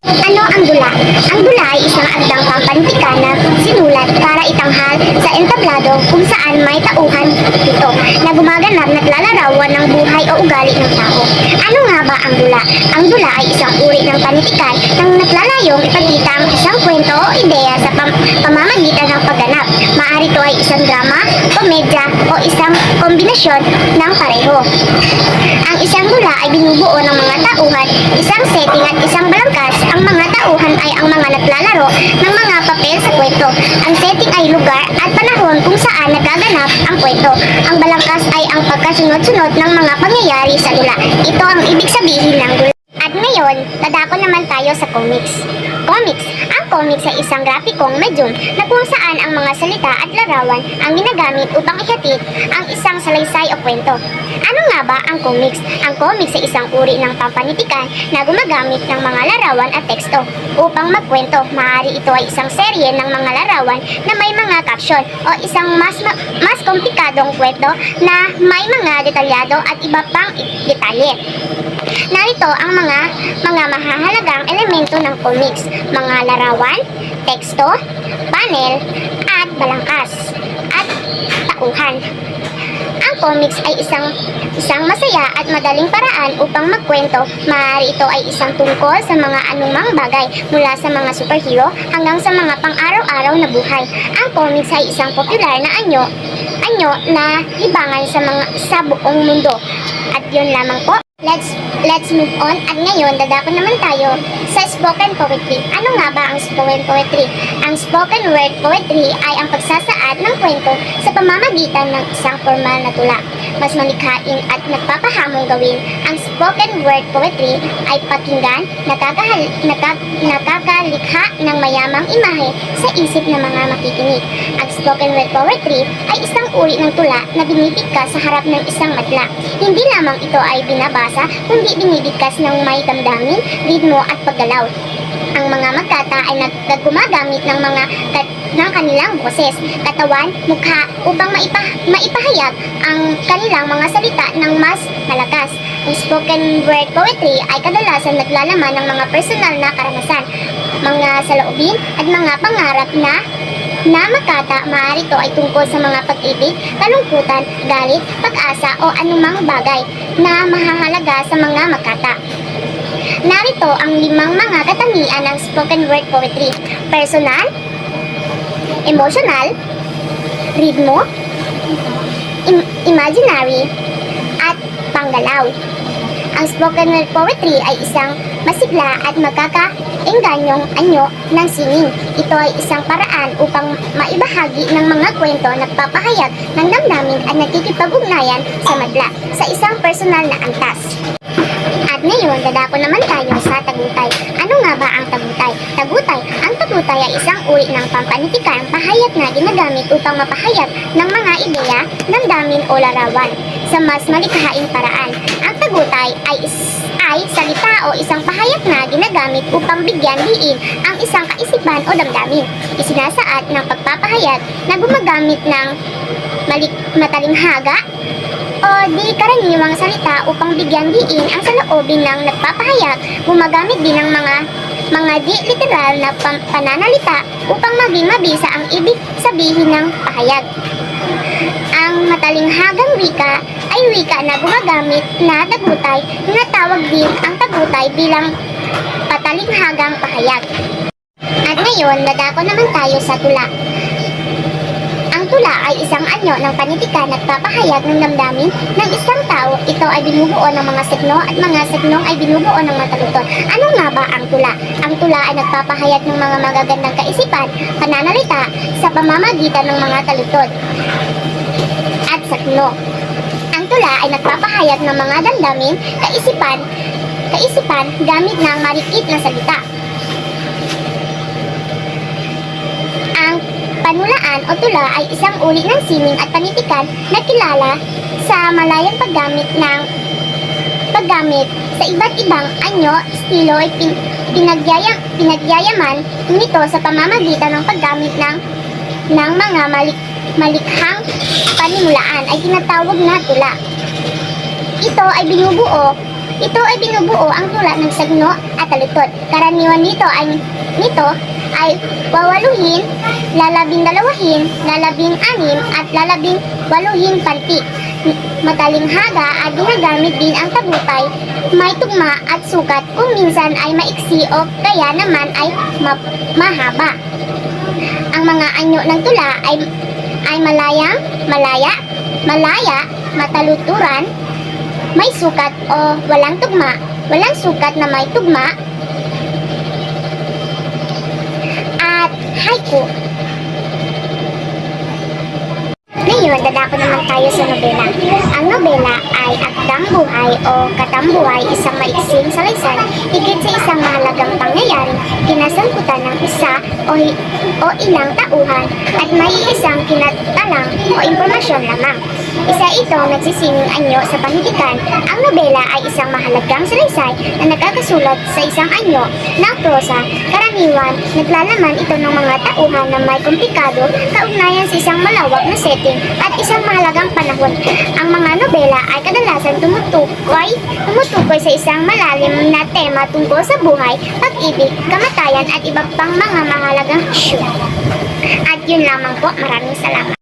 Ano ang dula? Ang dula ay isang akdang pampantika na sinulat para itanghal sa entablado kung saan may tauhan ito na gumaganap na lalarawan ng buhay o ugali ng tao. Ano nga ba ang dula? Ang dula ay isang uri ng panitikan nang naglalayong ipakita ang isang kwento o ideya sa pamamagitan ng pagganap. Maaari ito ay isang drama, komedya o isang kombinasyon ng pareho. Ang isang dula ay binubuo ng mga tauhan, isang setting at isang balangkas. Ang mga tauhan ay ang mga naglalaro ng mga papel sa kwento. Ang setting ay lugar at panahon kung saan nagaganap ang kwento. Ang balangkas ay ang pagkasunod-sunod ng mga pangyayari sa dula. Ito ang ibig sabihin ng dula. At ngayon, dadako naman tayo sa comics. Comics. Ang comics ay isang grapikong medium na kung saan ang mga salita at larawan ang ginagamit upang ihatid ang isang salaysay o kwento. Ano nga ba ang comics? Ang comics ay isang uri ng pampanitikan na gumagamit ng mga larawan at teksto upang magkwento. Maaari ito ay isang serye ng mga larawan na may mga caption o isang mas komplikadong kwento na may mga detalyado at iba pang detalye. Narito ang mga mahahalagang elemento ng comics, mga larawan, teksto, panel, at balangkas, at tauhan. Ang comics ay isang masaya at madaling paraan upang magkwento. Maaari ito ay isang tungkol sa mga anumang bagay mula sa mga superhero hanggang sa mga pang-araw-araw na buhay. Ang comics ay isang popular na anyo na libangan sa buong mundo. At yun lamang po. Let's move on. At ngayon, dadako naman tayo sa spoken poetry. Ano nga ba ang spoken poetry? Ang spoken word poetry ay ang pagsasaad ng kwento sa pamamagitan ng isang formal na tula. Mas malikhain at nagpapahamong gawin. Ang spoken word poetry ay pakinggan, nakakalikha ng mayamang imahe sa isip ng mga makikinig. Ang spoken word poetry ay isang uri ng tula na binibigkas sa harap ng isang madla. Hindi lamang ito ay binabasa, kundi binibigkas ng may damdamin, ritmo at paggalaw. Ang mga magkata ay gumagamit ng kanilang boses, katawan, mukha upang maipahayag ang kanilang mga salita ng mas malakas. Ang spoken word poetry ay kadalasan naglalaman ng mga personal na karanasan, mga saloobin at mga pangarap na makata. Maaari ito ay tungkol sa mga pag-ibig, kalungkutan, galit, pag-asa o anumang bagay na mahahalaga sa mga makata. Narito ang 5 mga katangian ng spoken word poetry: personal, emotional, ritmo, imaginary, at panggalaw. Ang spoken word poetry ay isang masigla at magkakaenganyong anyo ng sining. Ito ay isang paraan upang maibahagi ng mga kwento na nagpapahayag ng damdamin at nakikipag-ugnayan sa madla sa isang personal na antas. At ngayon, dadako naman tayo sa tagutay. Ano nga ba ang tagutay? Ang tagutay ay isang uri ng pampanitikan, pahayag na ginagamit upang mapahayag ng mga ideya, damdamin o larawan sa mas malikhaing paraan. Ang tagutay ay salita o isang pahayag na ginagamit upang bigyan diin ang isang kaisipan o damdamin. Isinasaad ng pagpapahayag na gumagamit ng matalinghaga o di karaniwang salita upang bigyan diin ang saloobin ng nagpapahayag. Gumagamit din ng mga di literal na pananalita upang maging mabisa ang ibig sabihin ng pahayag. Ang matalinghagang wika ay wika na gumagamit na tagutay. Tinatawag din ang tagutay bilang patalinghagang pahayag. At ngayon, dadako naman tayo sa tula. Ang tula ay isang anyo ng panitikan at papahayag ng damdamin ng isang tao. Ito ay binubuo ng mga signo at mga signong ay binubuo ng mga taludtod. Ano nga ba ang tula? Ang tula ay nagpapahayag ng mga magagandang kaisipan, pananalita sa pamamagitan ng mga taludtod at signo. Ang tula ay nagpapahayag ng mga damdamin, kaisipan gamit ng marikit na salita. Ang panulaan o tula ay isang uri ng sining at panitikan na kilala sa malayang paggamit sa iba't ibang anyo, estilo ay pinagyayaman nito sa pamamagitan ng paggamit ng mga malikhang panimulaan ay tinatawag na tula. Ito ay binubuo ang tula ng sagno at matalutod. Karaniwan nito ay wawaluhin, lalabing-dalawahin, lalabing-anim at lalabing-waluhin panti. Matalinghaga at ginagamit din ang tagumpay, may tugma at sukat kung minsan ay maiksi o kaya naman ay mahaba. Ang mga anyo ng tula ay malaya, mataluturan, may sukat o walang tugma, walang sukat na may tugma, at haiku. Ngayon, dadako naman tayo sa nobela. Ang nobela ay akdang buhay o katambuhay, isang maiksing salaysay, higit sa isang mahalagang pangyayari, kinasangkutan ng isa o ilang tauhan, at may isang kinatalang o impormasyon lamang. Isa itong nagsisinging anyo sa panitikan. Ang nobela ay isang mahalagang salaysay na nagkakasulat sa isang anyo ng prosa. Karaniwan, naglalaman ito ng mga tauhan na may komplikado, kaugnayan sa isang malawak na setting at isang mahalagang panahon. Ang mga nobela ay kadalasan tumutukoy sa isang malalim na tema tungkol sa buhay, pag-ibig, kamatayan at iba pang mga mahalagang issue. At yun lamang po, maraming salamat.